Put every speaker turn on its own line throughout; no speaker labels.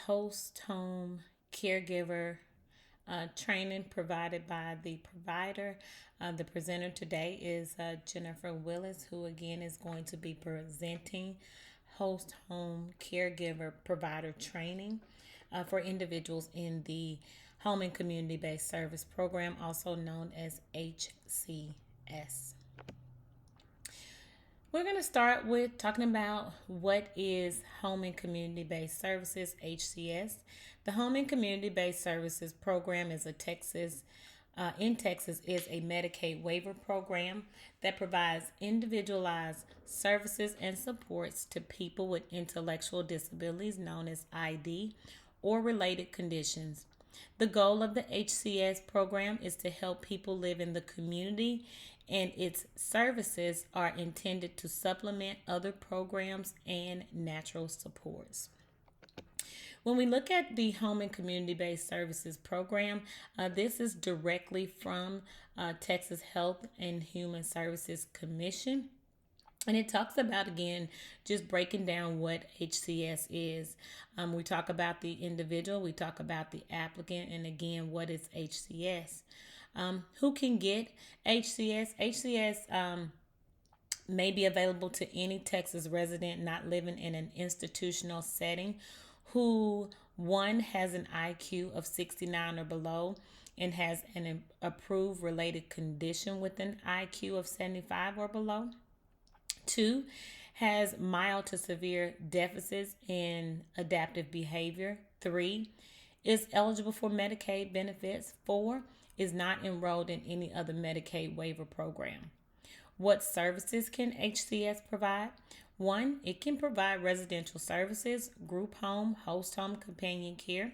host home caregiver training provided by the provider. The presenter today is Jennifer Willis, who again is going to be presenting host home caregiver provider training for individuals in the Home and Community Based Service Program, also known as HCS. We're going to start with talking about what is Home and Community Based Services, HCS. The Home and Community Based Services program is in Texas is a Medicaid waiver program that provides individualized services and supports to people with intellectual disabilities known as ID or related conditions. The goal of the HCS program is to help people live in the community, and its services are intended to supplement other programs and natural supports. When we look at the Home and Community Based Services program, this is directly from Texas Health and Human Services Commission. And it talks about, again, just breaking down what HCS is. We talk about the individual, we talk about the applicant, and again, what is HCS? Who can get HCS? HCS may be available to any Texas resident not living in an institutional setting who, one, has an IQ of 69 or below and has an approved related condition with an IQ of 75 or below. Two, has mild to severe deficits in adaptive behavior. Three, is eligible for Medicaid benefits. Four, is not enrolled in any other Medicaid waiver program. What services can HCS provide? One, it can provide residential services, group home, host home companion care,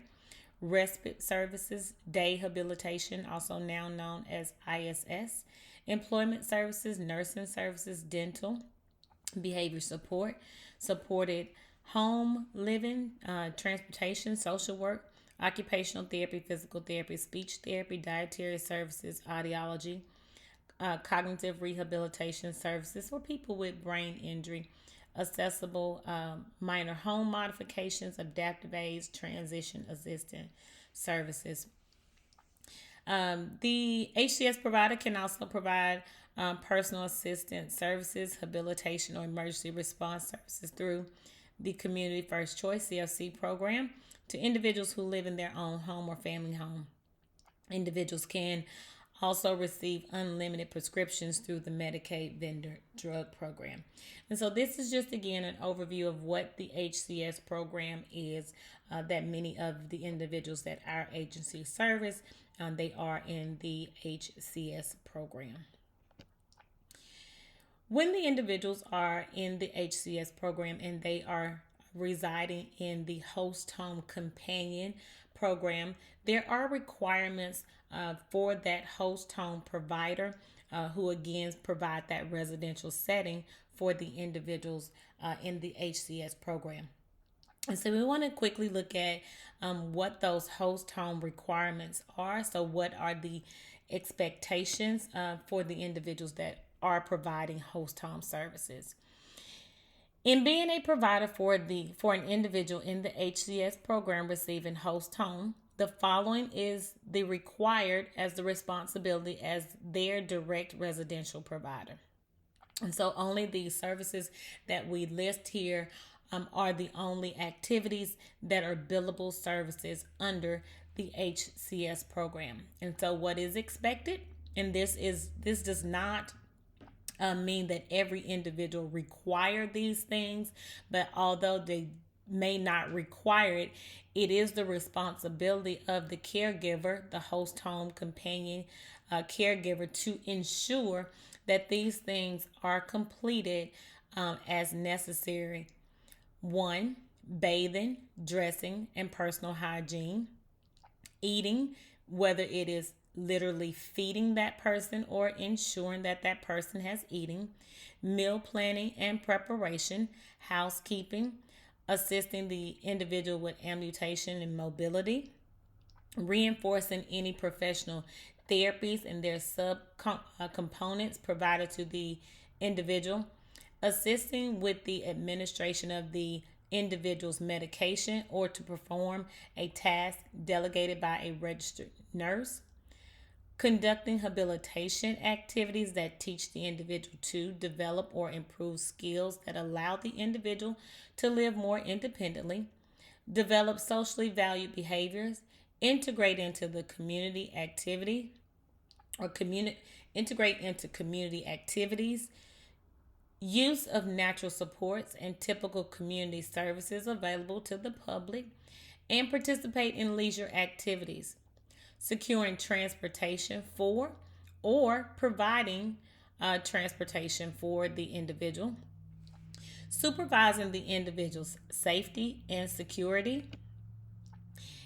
respite services, day habilitation, also now known as ISS, employment services, nursing services, dental, behavior support, supported home living, transportation, social work, occupational therapy, physical therapy, speech therapy, dietary services, audiology, cognitive rehabilitation services for people with brain injury, accessible minor home modifications, adaptive aids, transition assistance services. The HCS provider can also provide personal assistance services, habilitation, or emergency response services through the Community First Choice CFC program to individuals who live in their own home or family home. Individuals can also receive unlimited prescriptions through the Medicaid vendor drug program. And so this is just, again, an overview of what the HCS program is, that many of the individuals that our agency service, they are in the HCS program. When the individuals are in the HCS program and they are residing in the host home companion program, there are requirements for that host home provider who again provide that residential setting for the individuals in the HCS program. And so we want to quickly look at what those host home requirements are. So what are the expectations for the individuals that are providing host home services? In being a provider for an individual in the HCS program receiving host home, the following is the required as the responsibility as their direct residential provider. And so only the services that we list here are the only activities that are billable services under the HCS program. And so what is expected, and this does not mean that every individual require these things, but although they may not require it, it is the responsibility of the caregiver, the host home companion caregiver, to ensure that these things are completed as necessary. One, bathing, dressing, and personal hygiene. Eating, whether it is literally feeding that person or ensuring that that person has eating. Meal planning and preparation. Housekeeping, assisting the individual with amputation and mobility. Reinforcing any professional therapies and their components provided to the individual. Assisting with the administration of the individual's medication or to perform a task delegated by a registered nurse, conducting habilitation activities that teach the individual to develop or improve skills that allow the individual to live more independently, develop socially valued behaviors, integrate into the community activity or community integrate into community activities, use of natural supports and typical community services available to the public, and participate in leisure activities, securing transportation for or providing transportation for the individual, supervising the individual's safety and security.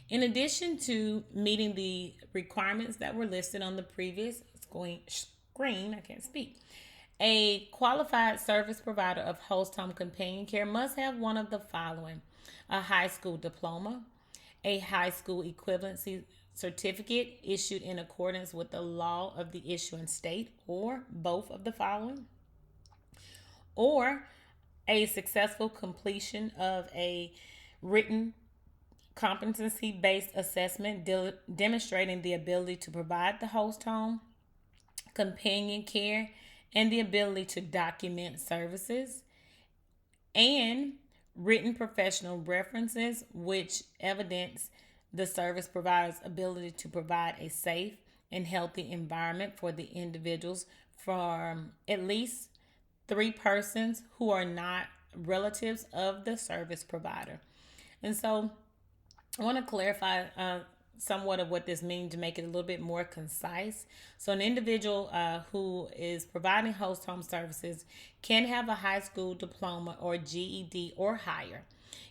In addition to meeting the requirements that were listed on the previous screen, I can't speak. A qualified service provider of host home companion care must have one of the following: a high school diploma, a high school equivalency certificate issued in accordance with the law of the issuing state, or both of the following, or a successful completion of a written competency based assessment demonstrating the ability to provide the host home companion care and the ability to document services, and written professional references which evidence the service provider's ability to provide a safe and healthy environment for the individuals from at least three persons who are not relatives of the service provider. And so I want to clarify somewhat of what this means to make it a little bit more concise. So, an individual who is providing host home services can have a high school diploma or GED or higher.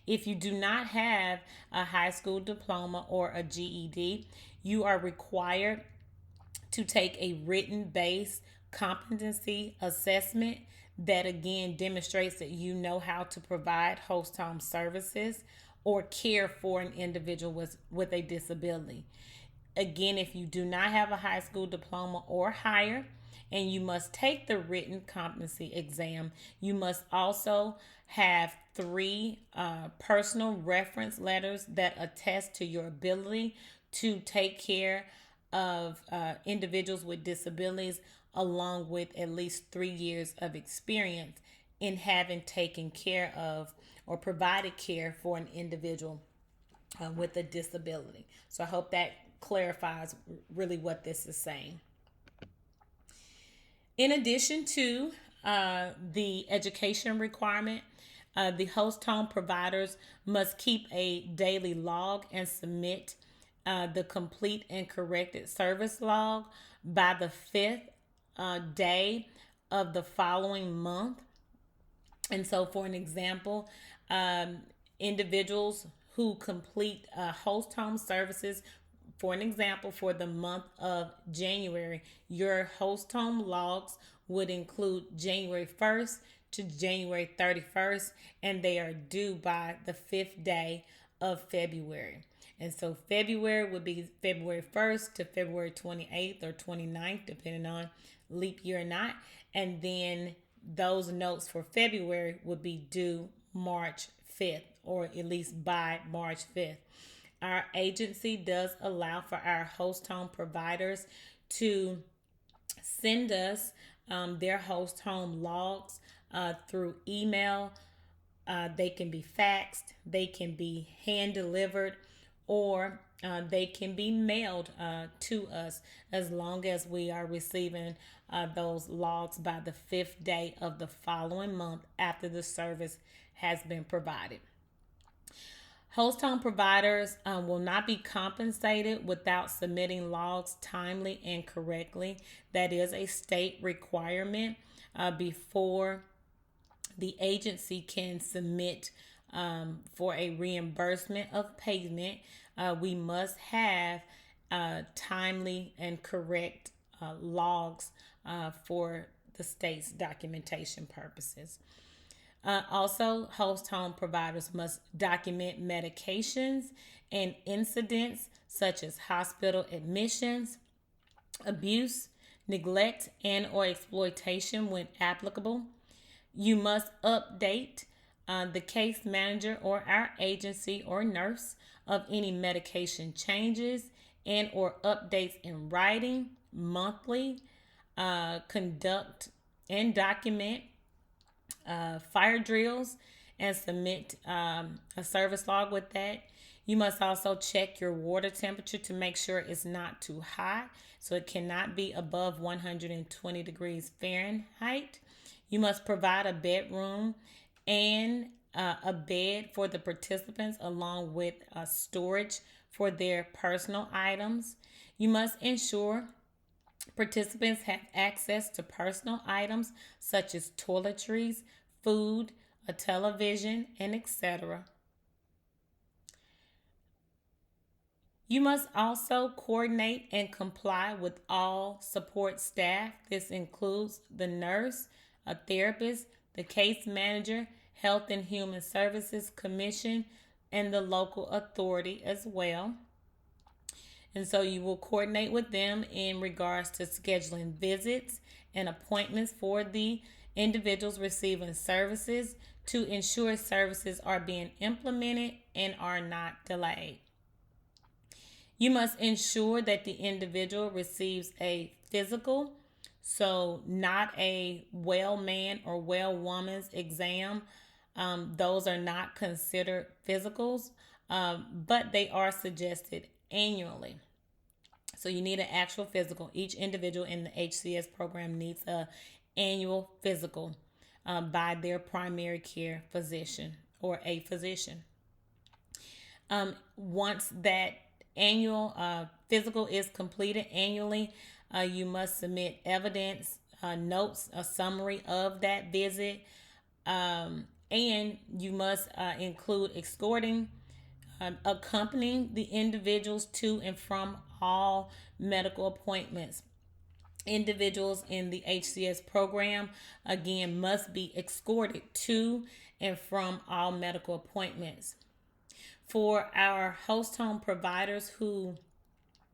If you do not have a high school diploma or a GED, you are required to take a written based competency assessment that again demonstrates that you know how to provide host home services or care for an individual with a disability. Again, if you do not have a high school diploma or higher, and you must take the written competency exam, you must also have three personal reference letters that attest to your ability to take care of individuals with disabilities, along with at least 3 years of experience in having taken care of or provided care for an individual with a disability. So I hope that clarifies really what this is saying. In addition to the education requirement, the host home providers must keep a daily log and submit the complete and corrected service log by the fifth day of the following month. And so, for an example, individuals who complete host home services, for an example, for the month of January, your host home logs would include January 1st to January 31st, and they are due by the fifth day of February. And so February would be February 1st to February 28th or 29th, depending on leap year or not. And then those notes for February would be due March 5th, or at least by March 5th. Our agency does allow for our host home providers to send us their host home logs through email. They can be faxed, they can be hand delivered, or they can be mailed to us, as long as we are receiving those logs by the fifth day of the following month after the service has been provided. Host home providers will not be compensated without submitting logs timely and correctly. That is a state requirement before the agency can submit for a reimbursement of payment. We must have timely and correct logs for the state's documentation purposes. Also, host home providers must document medications and incidents such as hospital admissions, abuse, neglect, and or exploitation when applicable. You must update the case manager or our agency or nurse of any medication changes and or updates in writing monthly. Conduct and document fire drills and submit a service log with that. You must also check your water temperature to make sure it's not too hot, so it cannot be above 120 degrees Fahrenheit. You must provide a bedroom and a bed for the participants, along with storage for their personal items. You must ensure participants have access to personal items such as toiletries, food, a television, and etc. You must also coordinate and comply with all support staff. This includes the nurse, a therapist, the case manager, Health and Human Services Commission, and the local authority as well. And so you will coordinate with them in regards to scheduling visits and appointments for the individuals receiving services to ensure services are being implemented and are not delayed. You must ensure that the individual receives a physical, so not a well man or well woman's exam. Those are not considered physicals, but they are suggested annually. So you need an actual physical. Each individual in the HCS program needs a annual physical by their primary care physician or a physician. Once that annual physical is completed annually, you must submit evidence, notes, a summary of that visit, and you must include escorting, accompanying the individuals to and from all medical appointments. Individuals in the HCS program, again, must be escorted to and from all medical appointments. For our host home providers who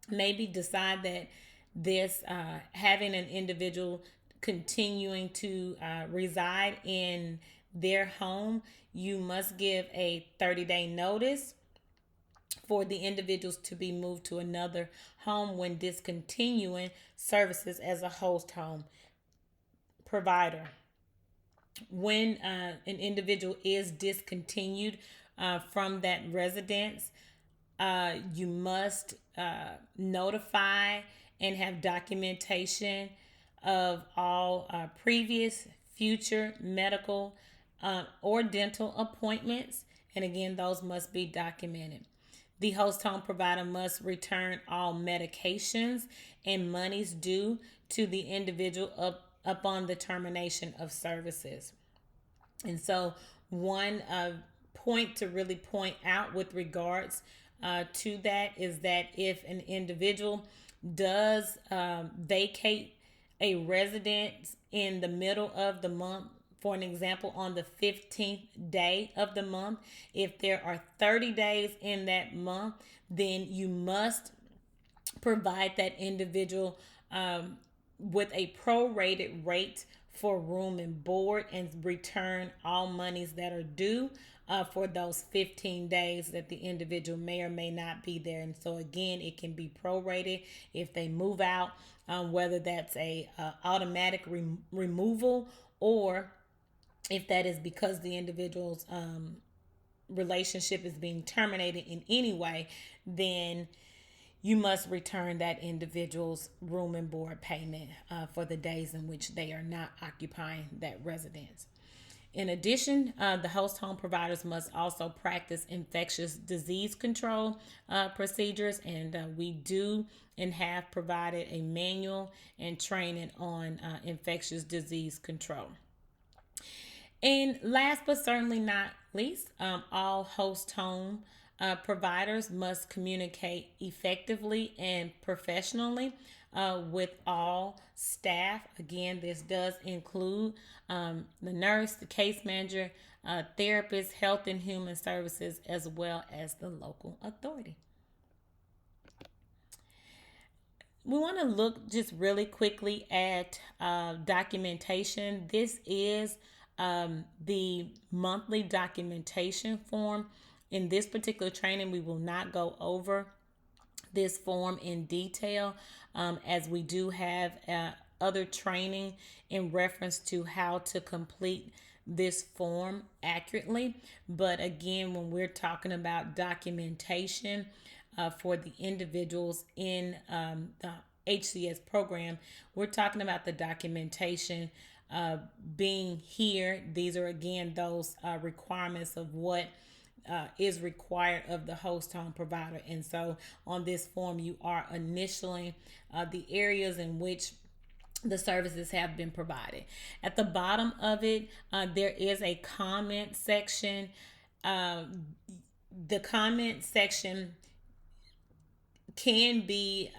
maybe decide that this having an individual continuing to reside in their home, you must give a 30-day notice for the individuals to be moved to another home when discontinuing services as a host home provider. When an individual is discontinued from that residence, you must notify and have documentation of all previous, future medical or dental appointments. And again, those must be documented. The host home provider must return all medications and monies due to the individual upon the termination of services. And so, one point to really point out with regards to that is that if an individual does vacate a residence in the middle of the month, for an example, on the 15th day of the month, if there are 30 days in that month, then you must provide that individual with a prorated rate for room and board and return all monies that are due for those 15 days that the individual may or may not be there. And so again, it can be prorated if they move out, whether that's a automatic removal, or if that is because the individual's relationship is being terminated in any way, then you must return that individual's room and board payment for the days in which they are not occupying that residence. In addition, the host home providers must also practice infectious disease control procedures, and we do and have provided a manual and training on infectious disease control. And last but certainly not least, all host home providers must communicate effectively and professionally with all staff. Again, this does include the nurse, the case manager, therapist, health and human services, as well as the local authority. We want to look just really quickly at documentation. This is the monthly documentation form. In this particular training, we will not go over this form in detail, as we do have other training in reference to how to complete this form accurately. But again, when we're talking about documentation for the individuals in the HCS program, we're talking about the documentation being here. These are again those requirements of what is required of the host home provider. And so on this form, you are initialing the areas in which the services have been provided. At the bottom of it, there is a comment section. The comment section can be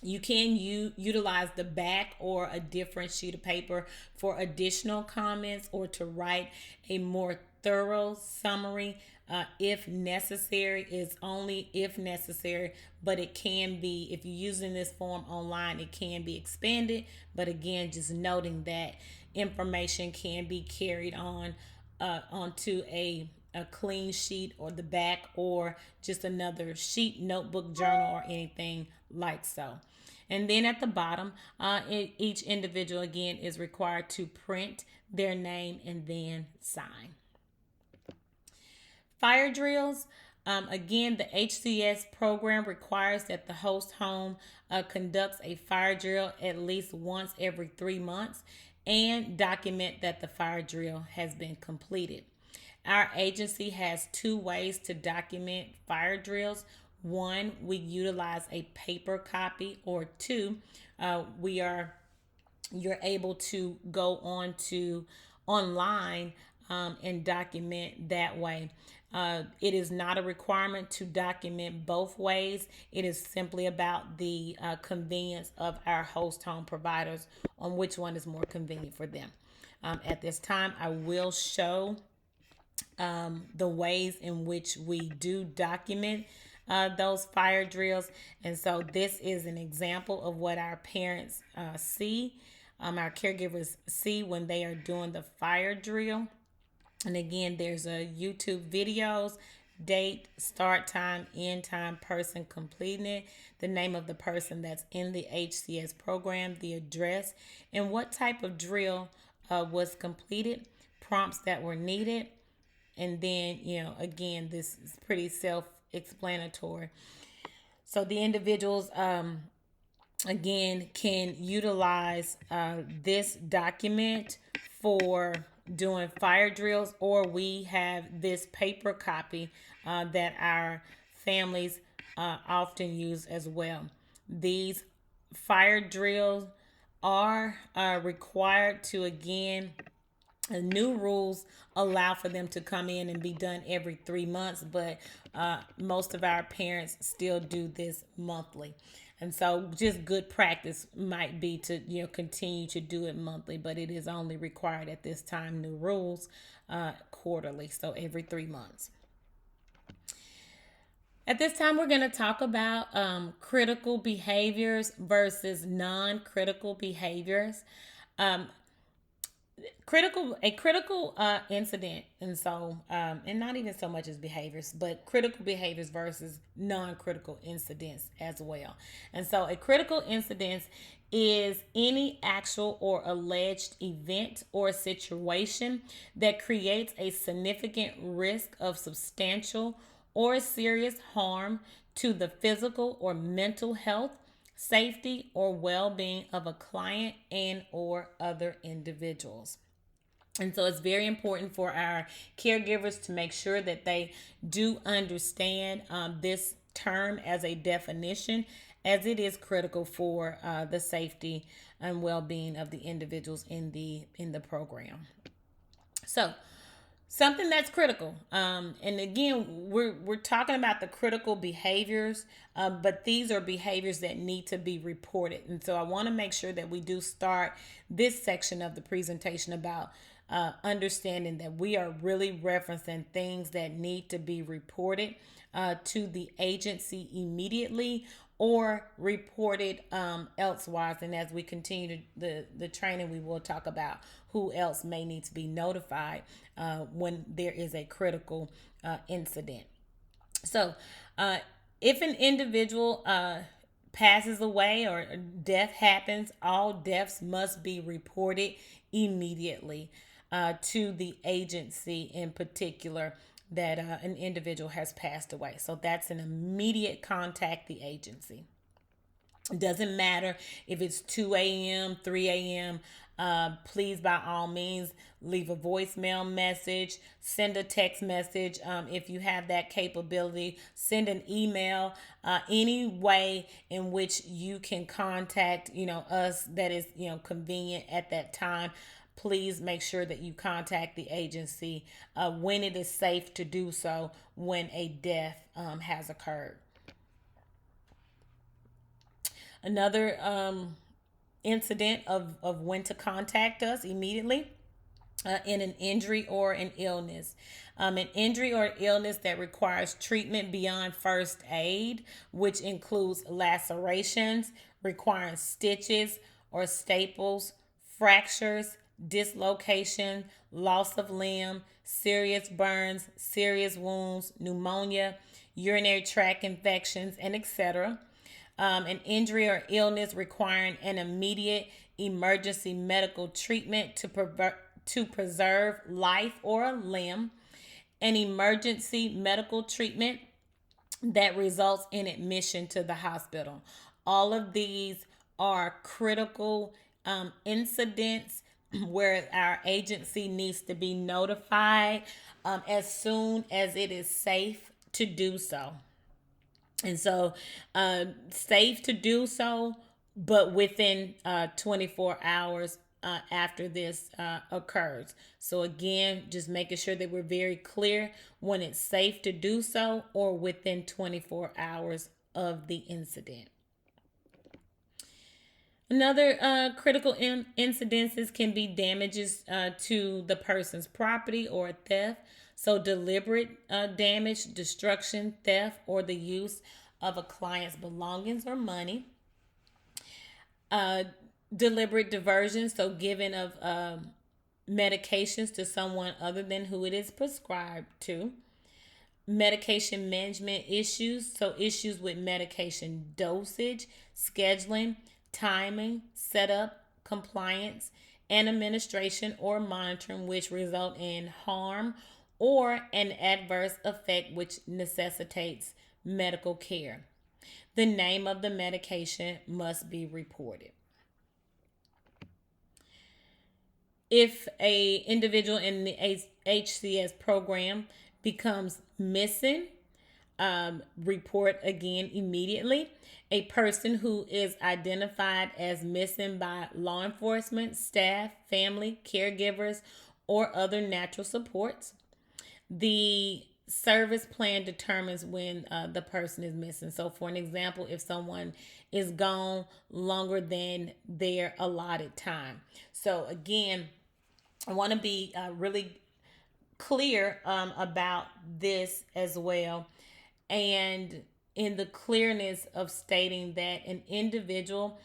you can utilize the back or a different sheet of paper for additional comments or to write a more thorough summary if necessary. Is only if necessary, but it can be, if you're using this form online, it can be expanded. But again, just noting that information can be carried on onto a clean sheet or the back or just another sheet, notebook, journal, or anything like so. And then at the bottom, each individual again is required to print their name and then sign. Fire drills. Again, the HCS program requires that the host home conducts a fire drill at least once every 3 months and document that the fire drill has been completed. Our agency has 2 ways to document fire drills. 1, we utilize a paper copy, or 2, you're able to go on to online and document that way. It is not a requirement to document both ways. It is simply about the convenience of our host home providers on which one is more convenient for them. At this time, I will show the ways in which we do document those fire drills. And so this is an example of what our parents see, our caregivers see when they are doing the fire drill. And again, there's a YouTube videos, date, start time, end time, person completing it, the name of the person that's in the HCS program, the address, and what type of drill was completed, prompts that were needed. And then, again, this is pretty self-explanatory. So the individuals, again, can utilize this document for doing fire drills, or we have this paper copy that our families often use as well. These fire drills are required to, again, new rules allow for them to come in and be done every 3 months, but most of our parents still do this monthly. And so just good practice might be to continue to do it monthly, but it is only required at this time, new rules, quarterly, so every 3 months. At this time, we're going to talk about critical behaviors versus non-critical behaviors. A critical incident, and so and not even so much as behaviors, but critical behaviors versus non-critical incidents as well. And so a critical incident is any actual or alleged event or situation that creates a significant risk of substantial or serious harm to the physical or mental health, safety, or well-being of a client and or other individuals. And so it's very important for our caregivers to make sure that they do understand this term as a definition, as it is critical for the safety and well-being of the individuals in the program. So something that's critical, and again, we're talking about the critical behaviors, but these are behaviors that need to be reported. And so I want to make sure that we do start this section of the presentation about understanding that we are really referencing things that need to be reported to the agency immediately, or reported elsewise. And as we continue the training, we will talk about who else may need to be notified when there is a critical incident. So, if an individual passes away or death happens, all deaths must be reported immediately to the agency in particular that an individual has passed away. So that's an immediate contact the agency. It doesn't matter if it's 2 a.m., 3 a.m. Please, by all means, leave a voicemail message, send a text message if you have that capability, send an email, any way in which you can contact, us that is, convenient at that time. Please make sure that you contact the agency when it is safe to do so when a death has occurred. Another incident of when to contact us immediately in an injury or an illness. An injury or illness that requires treatment beyond first aid, which includes lacerations, requiring stitches or staples, fractures, dislocation, loss of limb, serious burns, serious wounds, pneumonia, urinary tract infections, and etc. An injury or illness requiring an immediate emergency medical treatment to preserve life or a limb, an emergency medical treatment that results in admission to the hospital. All of these are critical incidents where our agency needs to be notified as soon as it is safe to do so. And so, safe to do so, but within 24 hours after this occurs. So, again, just making sure that we're very clear when it's safe to do so or within 24 hours of the incident. Another critical incidences can be damages to the person's property or theft. So, deliberate damage, destruction, theft, or the use of a client's belongings or money. Deliberate diversion, so giving of medications to someone other than who it is prescribed to. Medication management issues, so issues with medication dosage, scheduling, timing, setup, compliance, and administration or monitoring, which result in harm or an adverse effect which necessitates medical care. The name of the medication must be reported. If a individual in the HCS program becomes missing, report again immediately. A person who is identified as missing by law enforcement, staff, family, caregivers, or other natural supports. The service plan determines when the person is missing. So, for an example, if someone is gone longer than their allotted time. So, again, I want to be really clear about this as well. And in the clearness of stating that an individual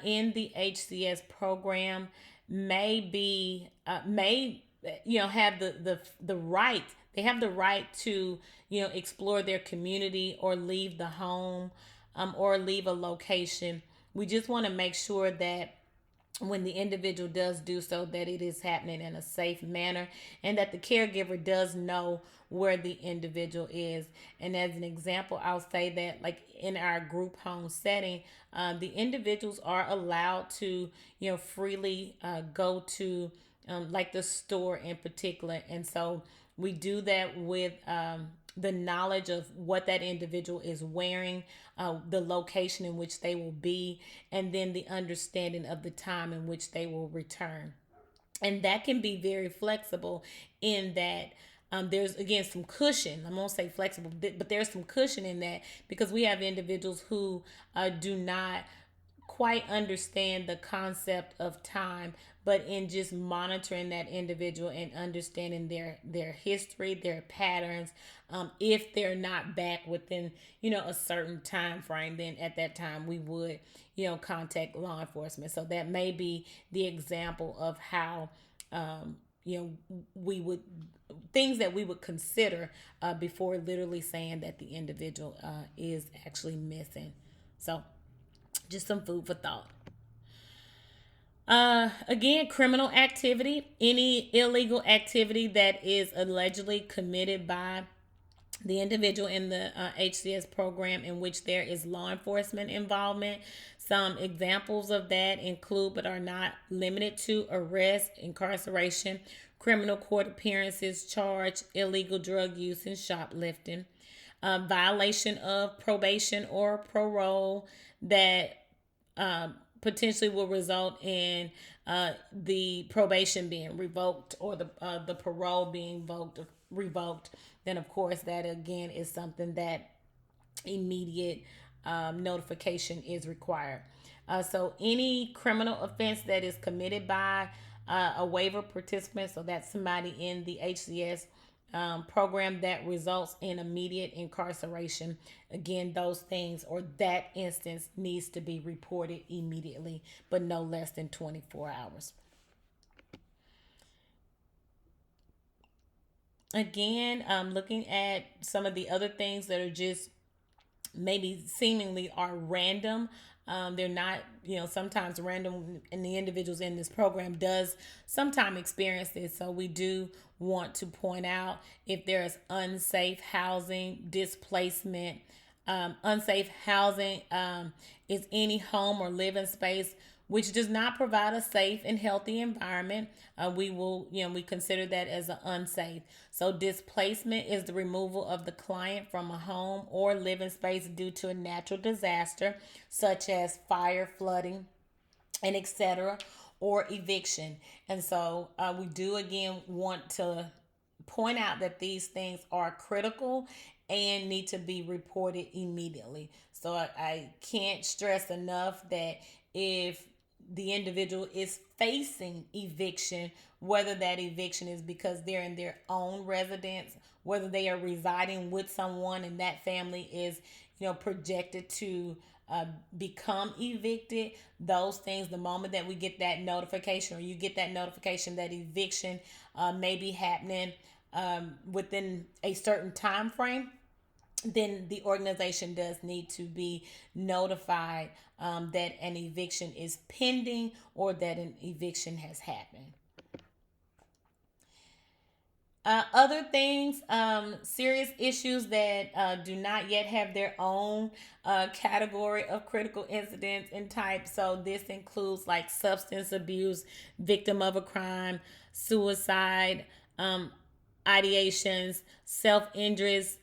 in the HCS program may have the right, they have the right to explore their community or leave the home or leave a location. We just want to make sure that when the individual does do so, that it is happening in a safe manner and that the caregiver does know where the individual is. And as an example, I'll say that like in our group home setting, the individuals are allowed to freely go to like the store in particular. And so we do that with the knowledge of what that individual is wearing, the location in which they will be, and then the understanding of the time in which they will return. And that can be very flexible in that there's, again, some cushion. I won't say flexible, but there's some cushion in that because we have individuals who do not quite understand the concept of time, but in just monitoring that individual and understanding their history, their patterns, if they're not back within a certain time frame, then at that time we would contact law enforcement. So that may be the example of how we would things that we would consider before literally saying that the individual is actually missing. So just some food for thought. Again, criminal activity, any illegal activity that is allegedly committed by the individual in the HCS program in which there is law enforcement involvement. Some examples of that include, but are not limited to, arrest, incarceration, criminal court appearances, charge, illegal drug use, and shoplifting, violation of probation or parole that potentially will result in the probation being revoked or the parole being revoked. Then of course that again is something that immediate notification is required. So any criminal offense that is committed by a waiver participant, so that's somebody in the HCS program that results in immediate incarceration. Again, those things or that instance needs to be reported immediately, but no less than 24 hours. Again, looking at some of the other things that are just maybe seemingly are random. They're not, sometimes random, and the individuals in this program does sometimes experience this. So we do want to point out if there is unsafe housing, displacement. Unsafe housing is any home or living space which does not provide a safe and healthy environment. We consider that as an unsafe. So displacement is the removal of the client from a home or living space due to a natural disaster, such as fire, flooding, and etc., or eviction. And so we do again want to point out that these things are critical and need to be reported immediately. So I can't stress enough that if the individual is facing eviction, whether that eviction is because they're in their own residence, whether they are residing with someone and that family is, projected to become evicted, those things, the moment that we get that notification or you get that notification that eviction may be happening within a certain time frame, then the organization does need to be notified that an eviction is pending or that an eviction has happened. Other things, serious issues that do not yet have their own category of critical incidents and type. So this includes like substance abuse, victim of a crime, suicide, ideations, self-injuries,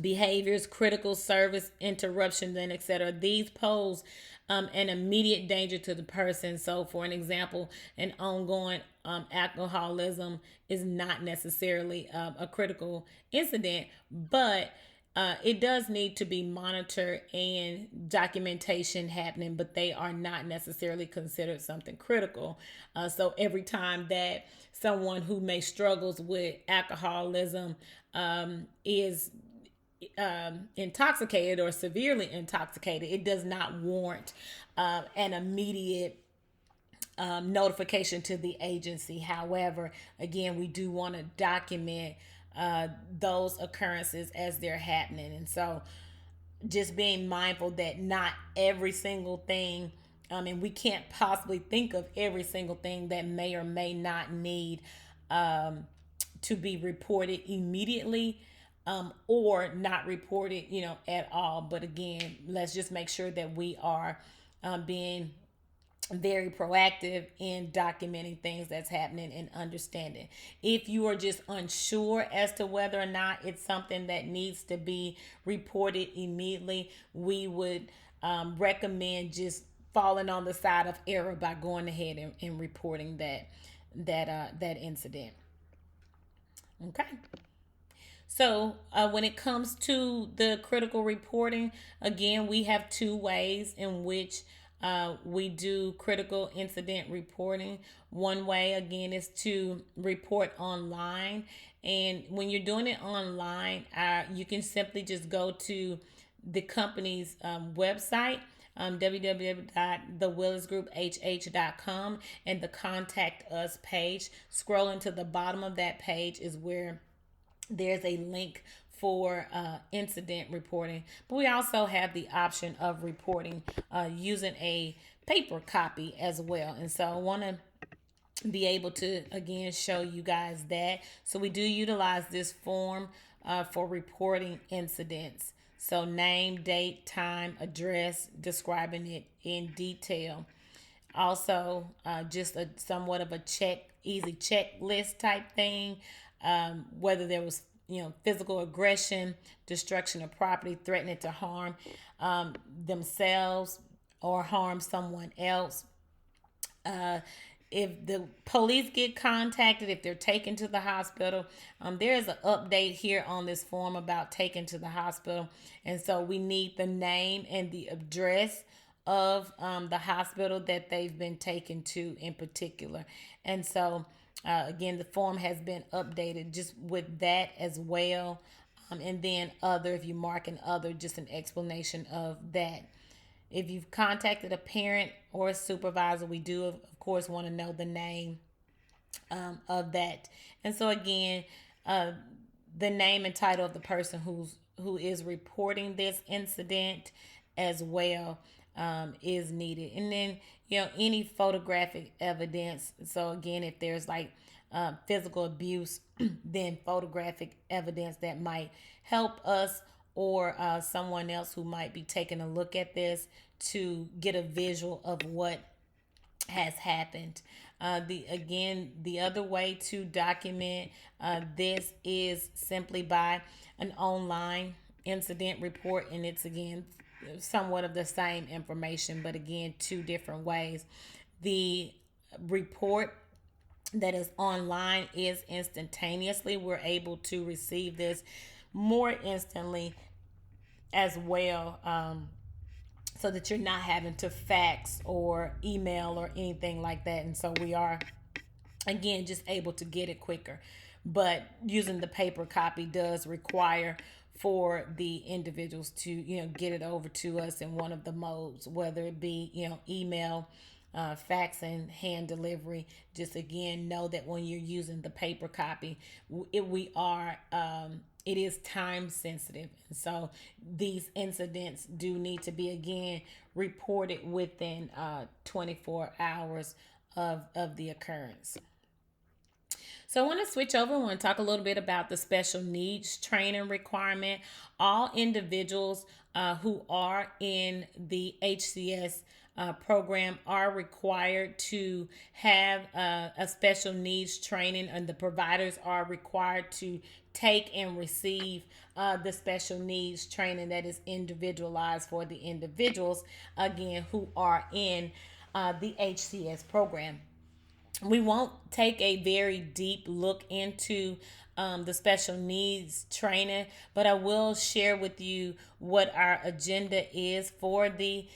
behaviors, critical service interruptions, and etc. These pose an immediate danger to the person. So, for an example, an ongoing alcoholism is not necessarily a critical incident, but it does need to be monitored and documentation happening, but they are not necessarily considered something critical. So every time that someone who may struggles with alcoholism is intoxicated or severely intoxicated, it does not warrant an immediate notification to the agency. However, again, we do want to document those occurrences as they're happening. And so just being mindful that not every single thing, and we can't possibly think of every single thing that may or may not need to be reported immediately, or not reported, at all. But again, let's just make sure that we are being very proactive in documenting things that's happening and understanding. If you are just unsure as to whether or not it's something that needs to be reported immediately, we would recommend just falling on the side of error by going ahead and reporting that incident. Okay. So, when it comes to the critical reporting, again, we have two ways in which we do critical incident reporting. One way, again, is to report online. And when you're doing it online, you can simply just go to the company's website, www.thewillisgrouphh.com, and the contact us page. Scrolling to the bottom of that page is where there's a link for incident reporting, but we also have the option of reporting using a paper copy as well. And so I want to be able to again show you guys that. So we do utilize this form for reporting incidents. So name, date, time, address, describing it in detail. Also, just a somewhat of a easy checklist type thing. Whether there was, physical aggression, destruction of property, threatening to harm themselves or harm someone else. Uh, if the police get contacted, if they're taken to the hospital, there is an update here on this form about taken to the hospital. And so we need the name and the address of the hospital that they've been taken to in particular. And so, again, the form has been updated just with that as well. And then other, if you mark an other, just an explanation of that. If you've contacted a parent or a supervisor, we do, of course, want to know the name of that. And so, again, uh, the name and title of the person who is reporting this incident as well is needed. And then, any photographic evidence. So, again, if there's like physical abuse, then photographic evidence that might help us or someone else who might be taking a look at this to get a visual of what has happened. The other way to document this is simply by an online incident report, and it's again somewhat of the same information, but again two different ways. The report that is online is instantaneously. We're able to receive this more instantly as well. So that you're not having to fax or email or anything like that. And so we are, again, just able to get it quicker. But using the paper copy does require for the individuals to, get it over to us in one of the modes, whether it be, email, fax, and hand delivery. Just again, know that when you're using the paper copy, it is time sensitive. And so these incidents do need to be, again, reported within 24 hours of the occurrence. So I want to switch over. I want to talk a little bit about the special needs training requirement. All individuals who are in the HCS program are required to have a special needs training, and the providers are required to take and receive the special needs training that is individualized for the individuals, again, who are in the HCS program. We won't take a very deep look into the special needs training, but I will share with you what our agenda is for the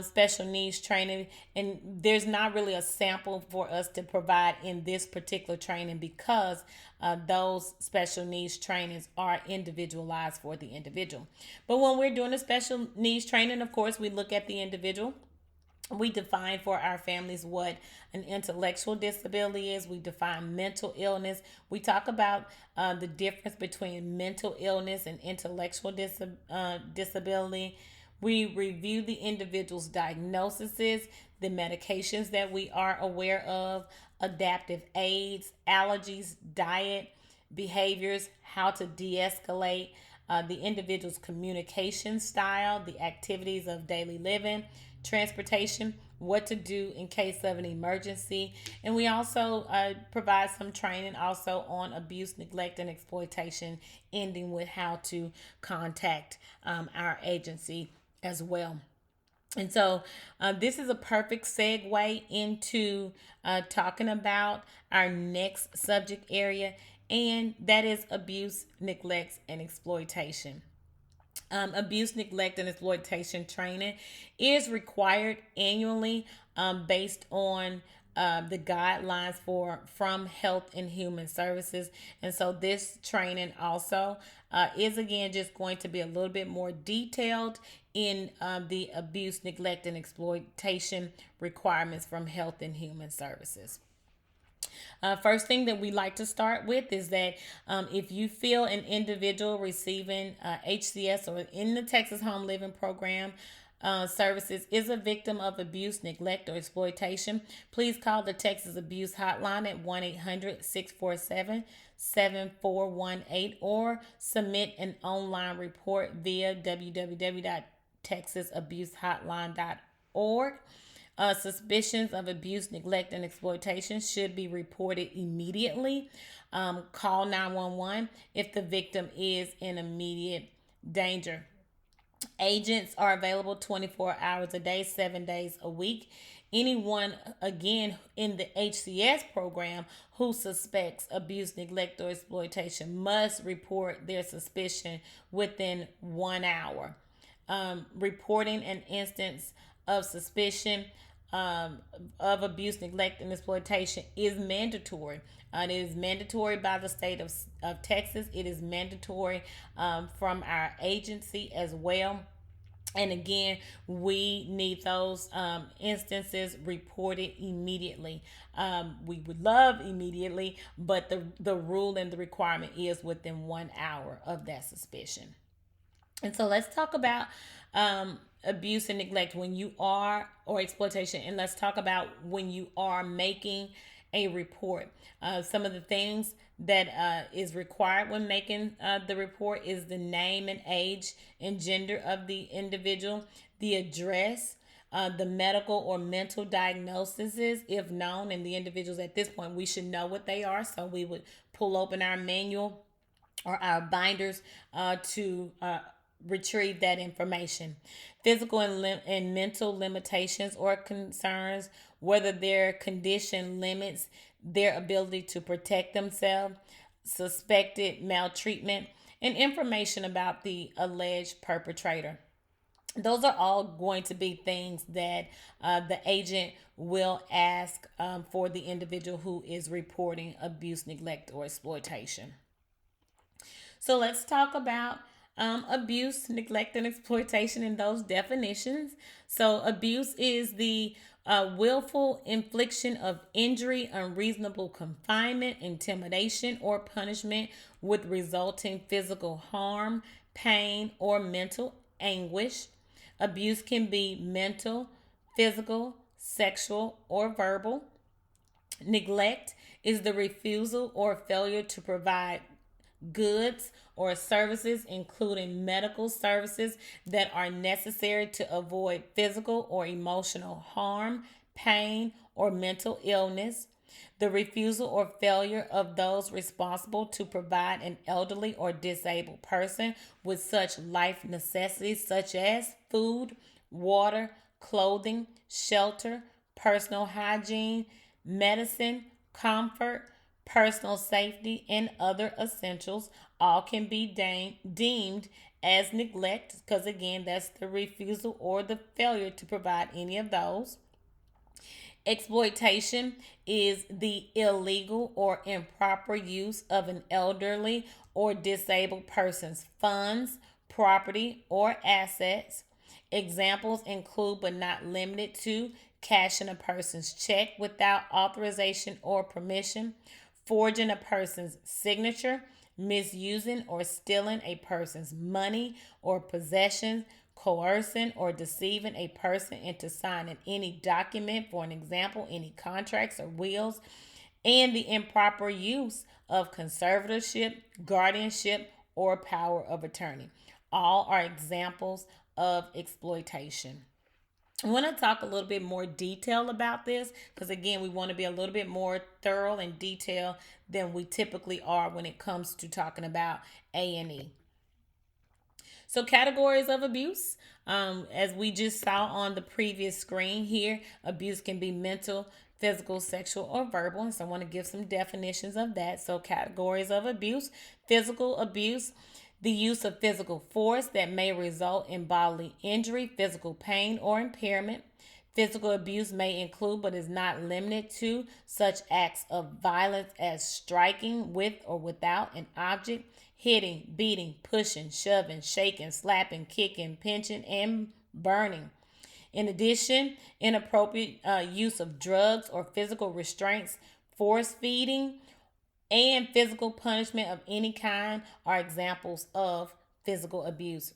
special needs training. And there's not really a sample for us to provide in this particular training because those special needs trainings are individualized for the individual. But when we're doing a special needs training, of course, we look at the individual. We define for our families what an intellectual disability is. We define mental illness. We talk about the difference between mental illness and intellectual disability. We review the individual's diagnoses, the medications that we are aware of, adaptive aids, allergies, diet, behaviors, how to de escalate, the individual's communication style, the activities of daily living, transportation, what to do in case of an emergency. And we also provide some training also on abuse, neglect, and exploitation, ending with how to contact our agency as well. And so this is a perfect segue into talking about our next subject area, and that is abuse, neglect, and exploitation. Abuse, neglect, and exploitation training is required annually, based on the guidelines for from Health and Human Services. And so this training also is again just going to be a little bit more detailed in the abuse, neglect, and exploitation requirements from Health and Human Services. First thing that we like to start with is that if you feel an individual receiving HCS or in the Texas Home Living Program services is a victim of abuse, neglect, or exploitation, please call the Texas Abuse Hotline at 1-800-647-7418 or submit an online report via www.texasabusehotline.org. Suspicions of abuse, neglect, and exploitation should be reported immediately. Call 911 if the victim is in immediate danger. Agents are available 24 hours a day, 7 days a week. Anyone, again, in the HCS program who suspects abuse, neglect, or exploitation must report their suspicion within 1 hour. Reporting an instance of suspicion of abuse, neglect, and exploitation is mandatory. It is mandatory by the state of Texas. It is mandatory from our agency as well. And again, we need those instances reported immediately. We would love immediately, but the rule and the requirement is within 1 hour of that suspicion. And so let's talk about abuse and neglect when you are, or exploitation, and let's talk about when you are making a report. Some of the things that is required when making the report is the name and age and gender of the individual, the address, the medical or mental diagnoses, if known, and the individuals at this point, we should know what they are. So we would pull open our manual or our binders to retrieve that information. Physical and mental limitations or concerns, whether their condition limits their ability to protect themselves, suspected maltreatment, and information about the alleged perpetrator. Those are all going to be things that the agent will ask for the individual who is reporting abuse, neglect, or exploitation. So let's talk about abuse, neglect, and exploitation in those definitions. So, abuse is the willful infliction of injury, unreasonable confinement, intimidation, or punishment with resulting physical harm, pain, or mental anguish. Abuse can be mental, physical, sexual, or verbal. Neglect is the refusal or failure to provide goods or services, including medical services that are necessary to avoid physical or emotional harm, pain, or mental illness. The refusal or failure of those responsible to provide an elderly or disabled person with such life necessities such as food, water, clothing, shelter, personal hygiene, medicine, comfort, personal safety, and other essentials, all can be deemed as neglect because, again, that's the refusal or the failure to provide any of those. Exploitation is the illegal or improper use of an elderly or disabled person's funds, property, or assets. Examples include, but not limited to, cashing a person's check without authorization or permission, forging a person's signature, misusing or stealing a person's money or possessions, coercing or deceiving a person into signing any document, for an example, any contracts or wills, and the improper use of conservatorship, guardianship, or power of attorney. All are examples of exploitation. I want to talk a little bit more detail about this because, again, we want to be a little bit more thorough and detailed than we typically are when it comes to talking about A&E. So, categories of abuse, as we just saw on the previous screen here, abuse can be mental, physical, sexual, or verbal. And so I want to give some definitions of that. So, categories of abuse: physical abuse, the use of physical force that may result in bodily injury, physical pain, or impairment. Physical abuse may include, but is not limited to, such acts of violence as striking with or without an object, hitting, beating, pushing, shoving, shaking, slapping, kicking, pinching, and burning. In addition, inappropriate use of drugs or physical restraints, force feeding, and physical punishment of any kind are examples of physical abuse.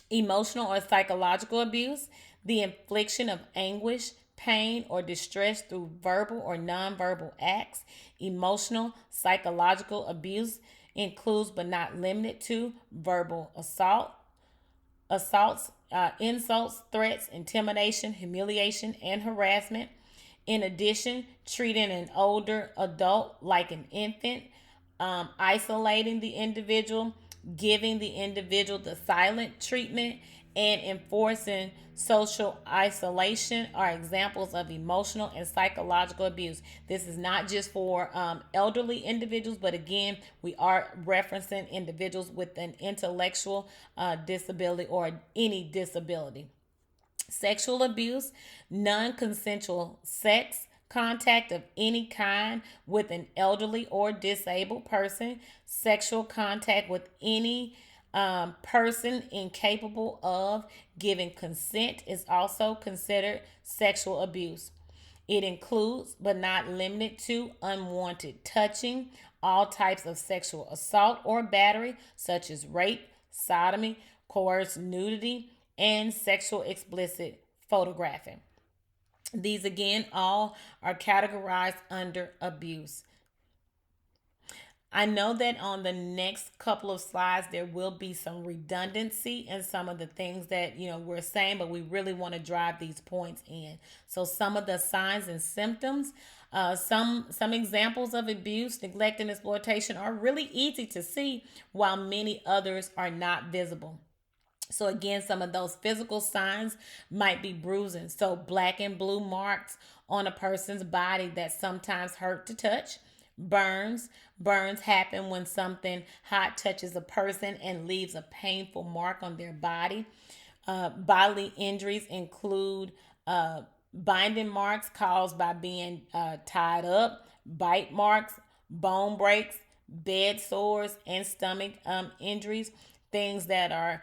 Emotional or psychological abuse, the infliction of anguish, pain, or distress through verbal or nonverbal acts. Emotional, psychological abuse includes but not limited to verbal assaults, insults, threats, intimidation, humiliation, and harassment. In addition, treating an older adult like an infant, isolating the individual, giving the individual the silent treatment, and enforcing social isolation are examples of emotional and psychological abuse. This is not just for elderly individuals, but again, we are referencing individuals with an intellectual disability or any disability. Sexual abuse, non consensual sex, contact of any kind with an elderly or disabled person, sexual contact with any person incapable of giving consent is also considered sexual abuse. It includes, but not limited to, unwanted touching, all types of sexual assault or battery, such as rape, sodomy, coerced nudity, and sexual explicit photographing. These again all are categorized under abuse. I know that on the next couple of slides there will be some redundancy in some of the things that we're saying, but we really want to drive these points in. So some of the signs and symptoms, some examples of abuse, neglect, and exploitation are really easy to see, while many others are not visible. So again, some of those physical signs might be bruising. So black and blue marks on a person's body that sometimes hurt to touch. Burns happen when something hot touches a person and leaves a painful mark on their body. Bodily injuries include binding marks caused by being tied up, bite marks, bone breaks, bed sores, and stomach injuries. Things that are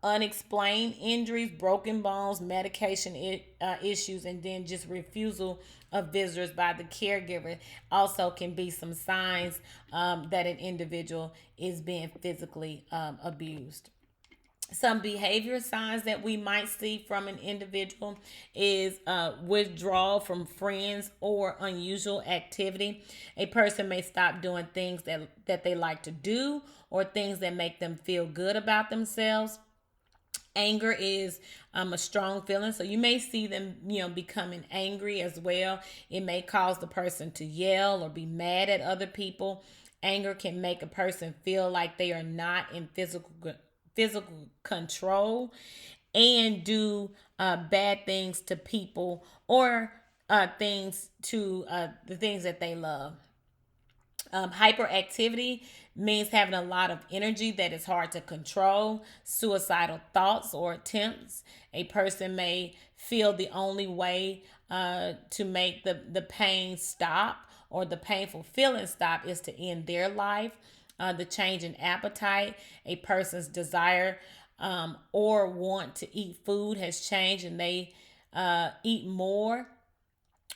unexplained injuries, broken bones, medication issues, and then just refusal of visitors by the caregiver also can be some signs that an individual is being physically abused. Some behavior signs that we might see from an individual is withdrawal from friends or unusual activity. A person may stop doing things that they like to do or things that make them feel good about themselves. Anger is a strong feeling, so you may see them becoming angry as well. It may cause the person to yell or be mad at other people. Anger can make a person feel like they are not in physical control and do bad things to people or things to the things that they love. Hyperactivity means having a lot of energy that is hard to control. Suicidal thoughts or attempts. A person may feel the only way to make the pain stop or the painful feeling stop is to end their life. The change in appetite. A person's desire or want to eat food has changed and they eat more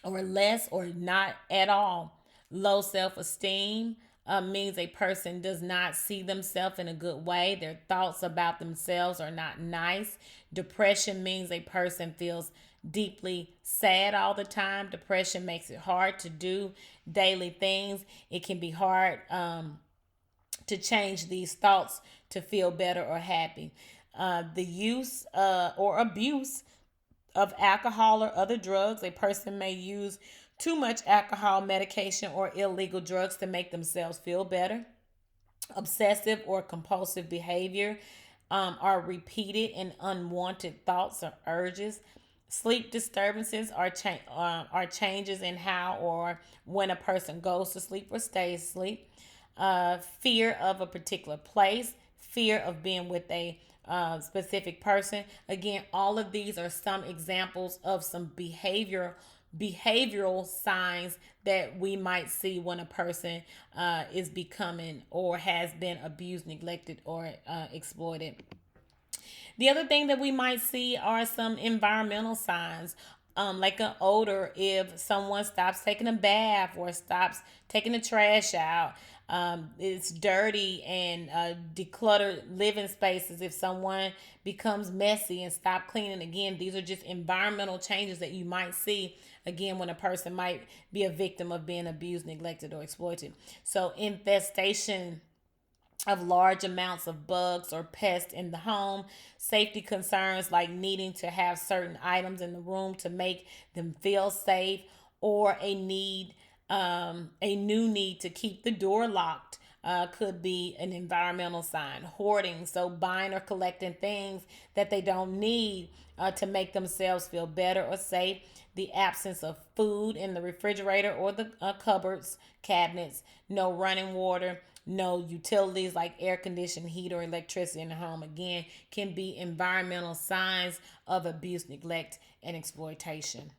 or less or not at all. Low self esteem means a person does not see themselves in a good way. Their thoughts about themselves are not nice. Depression means a person feels deeply sad all the time. Depression makes it hard to do daily things. It can be hard to change these thoughts to feel better or happy. The use or abuse of alcohol or other drugs. A person may use too much alcohol, medication, or illegal drugs to make themselves feel better. Obsessive or compulsive behavior are repeated and unwanted thoughts or urges. Sleep disturbances are changes in how or when a person goes to sleep or stays asleep. Fear of a particular place, fear of being with a specific person. Again, all of these are some examples of some behavioral signs that we might see when a person is becoming or has been abused, neglected, or exploited. The other thing that we might see are some environmental signs, like an odor if someone stops taking a bath or stops taking the trash out. It's dirty and decluttered living spaces. If someone becomes messy and stop cleaning, again, these are just environmental changes that you might see again when a person might be a victim of being abused, neglected, or exploited. So infestation of large amounts of bugs or pests in the home, safety concerns like needing to have certain items in the room to make them feel safe, or a new need to keep the door locked. Could be an environmental sign. Hoarding, so buying or collecting things that they don't need to make themselves feel better or safe. The absence of food in the refrigerator or the cupboards, cabinets, no running water, no utilities like air conditioning, heat, or electricity in the home, again, can be environmental signs of abuse, neglect, and exploitation.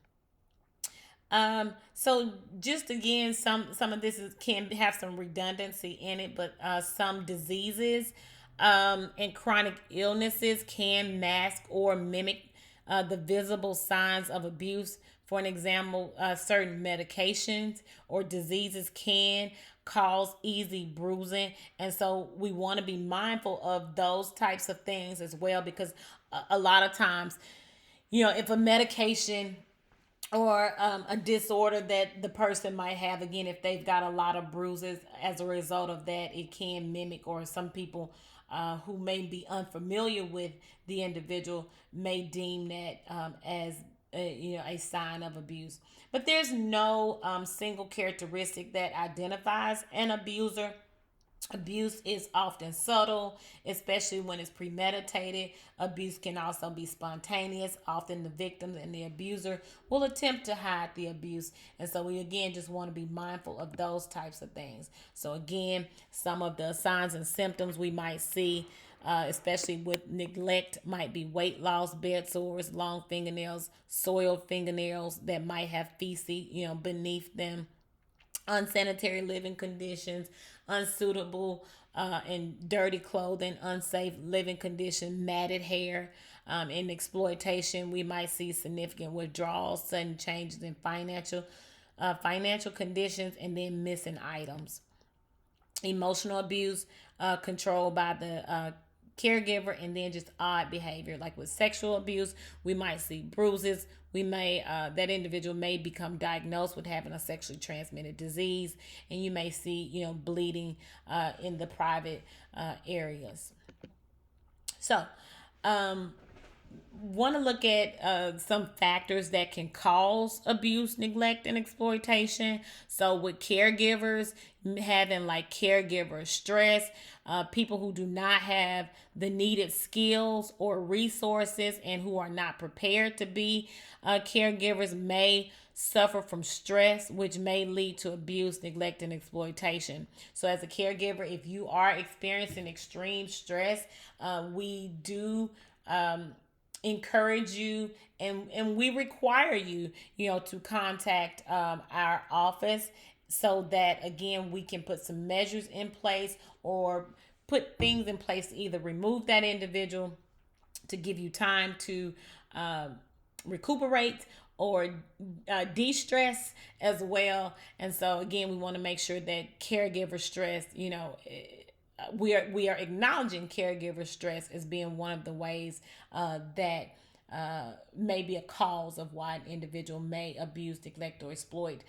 So just again, some of this can have some redundancy in it, but some diseases and chronic illnesses can mask or mimic the visible signs of abuse. For an example, certain medications or diseases can cause easy bruising, and so we want to be mindful of those types of things as well, because a lot of times, if a medication or a disorder that the person might have, again, if they've got a lot of bruises as a result of that, it can mimic, or some people who may be unfamiliar with the individual may deem that as a sign of abuse. But there's no single characteristic that identifies an abuser. Abuse is often subtle, especially when it's premeditated. Abuse can also be spontaneous. Often the victim and the abuser will attempt to hide the abuse. And so we again just want to be mindful of those types of things. So again, some of the signs and symptoms we might see, especially with neglect, might be weight loss, bed sores, long fingernails, soiled fingernails that might have feces, beneath them, unsanitary living conditions, unsuitable and dirty clothing, unsafe living condition, matted hair. In exploitation, we might see significant withdrawals, sudden changes in financial conditions, and then missing items. Emotional abuse, controlled by the caregiver, and then just odd behavior. Like with sexual abuse, we might see bruises. We may that individual may become diagnosed with having a sexually transmitted disease, and you may see bleeding in the private areas. So, want to look at some factors that can cause abuse, neglect, and exploitation. So, with caregivers, having like caregiver stress, people who do not have the needed skills or resources and who are not prepared to be caregivers may suffer from stress, which may lead to abuse, neglect, and exploitation. So, as a caregiver, if you are experiencing extreme stress, we do encourage you, and we require you to contact our office, so that again we can put some measures in place or put things in place to either remove that individual, to give you time to recuperate, or de-stress as well. And so again, we want to make sure that caregiver stress, we are acknowledging caregiver stress as being one of the ways that may be a cause of why an individual may abuse, neglect, or exploit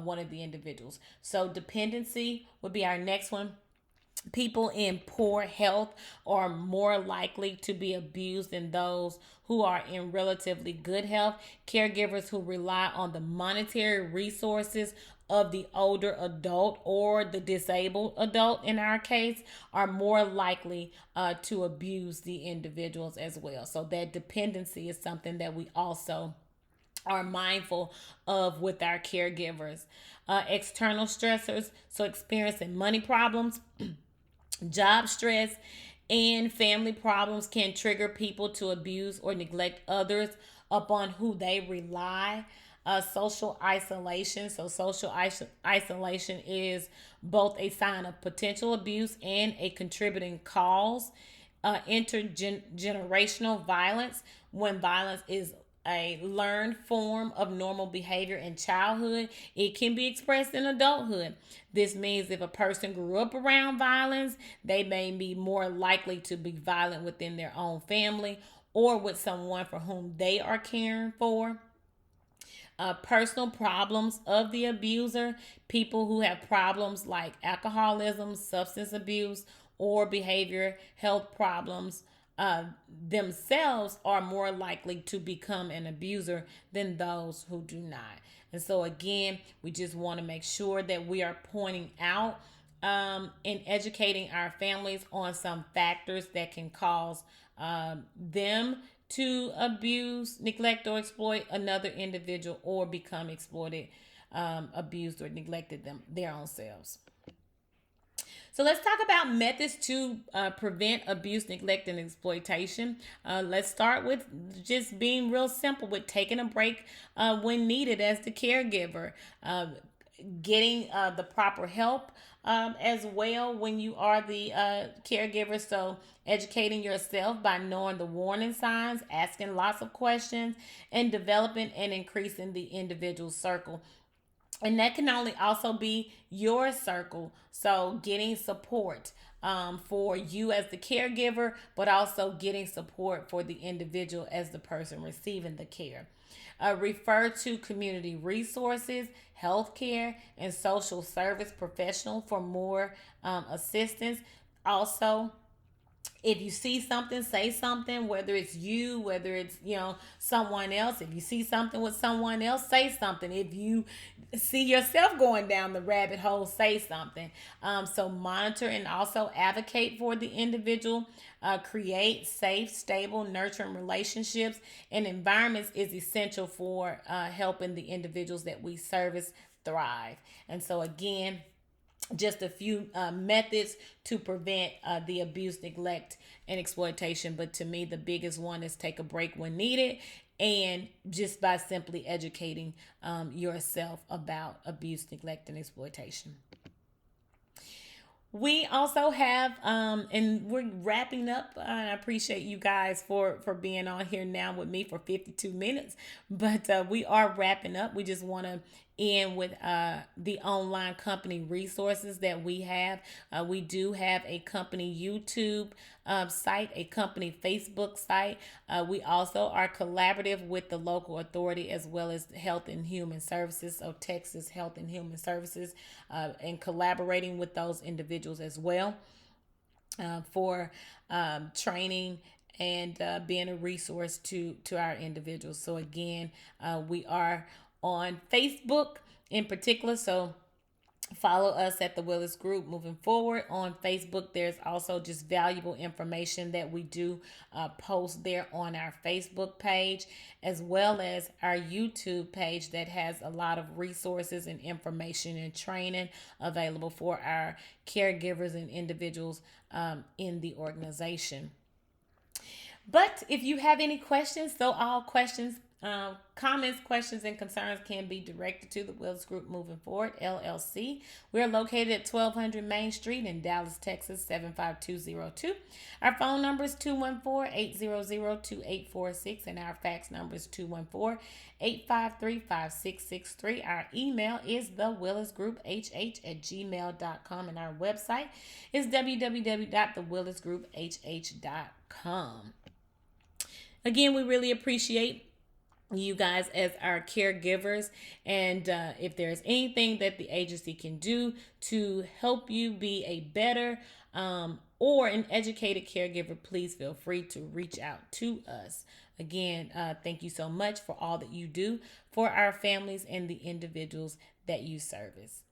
one of the individuals. So dependency would be our next one. People in poor health are more likely to be abused than those who are in relatively good health. Caregivers who rely on the monetary resources of the older adult or the disabled adult, in our case, are more likely to abuse the individuals as well. So that dependency is something that we also are mindful of with our caregivers. External stressors, so experiencing money problems, job stress, and family problems can trigger people to abuse or neglect others upon who they rely. Social isolation. So, isolation is both a sign of potential abuse and a contributing cause. Intergenerational violence, when violence is a learned form of normal behavior in childhood, it can be expressed in adulthood. This means if a person grew up around violence, they may be more likely to be violent within their own family or with someone for whom they are caring for. Personal problems of the abuser, people who have problems like alcoholism, substance abuse, or behavior health problems themselves are more likely to become an abuser than those who do not. And so, again, we just want to make sure that we are pointing out and educating our families on some factors that can cause them to abuse, neglect, or exploit another individual or become exploited, abused, or neglected their own selves. So let's talk about methods to prevent abuse, neglect, and exploitation. Let's start with just being real simple with taking a break when needed as the caregiver, getting the proper help as well when you are the caregiver. So, educating yourself by knowing the warning signs, asking lots of questions, and developing and increasing the individual circle. And that can only also be your circle. So, getting support for you as the caregiver, but also getting support for the individual as the person receiving the care. Refer to community resources, healthcare, and social service professional for more assistance. Also, if you see something, say something, whether it's you, whether it's, someone else. If you see something with someone else, say something. If you see yourself going down the rabbit hole, say something. So monitor and also advocate for the individual. Create safe, stable, nurturing relationships and environments is essential for helping the individuals that we service thrive. And so, again, just a few methods to prevent the abuse, neglect, and exploitation. But to me, the biggest one is take a break when needed, and just by simply educating yourself about abuse, neglect, and exploitation. We also have, and we're wrapping up. I appreciate you guys for being on here now with me for 52 minutes, but we are wrapping up. We just want to end with the online company resources that we have. We do have a company YouTube site, a company Facebook site. We also are collaborative with the local authority as well as Health and Human Services, so Texas Health and Human Services, and collaborating with those individuals as well for training and being a resource to our individuals. So again, we are on Facebook in particular. So follow us at the Willis Group moving forward on Facebook. There's also just valuable information that we do post there on our Facebook page, as well as our YouTube page that has a lot of resources and information and training available for our caregivers and individuals in the organization. But if you have any questions, so all questions, comments, questions, and concerns can be directed to the Wills Group Moving Forward, LLC. We're located at 1200 Main Street in Dallas, Texas, 75202. Our phone number is 214-800-2846, and our fax number is 214-853-5663. Our email is thewillisgrouphh@gmail.com, and our website is www.thewillisgrouphh.com. Again, we really appreciate you guys as our caregivers, and if there's anything that the agency can do to help you be a better or an educated caregiver, please feel free to reach out to us. Again, thank you so much for all that you do for our families and the individuals that you service.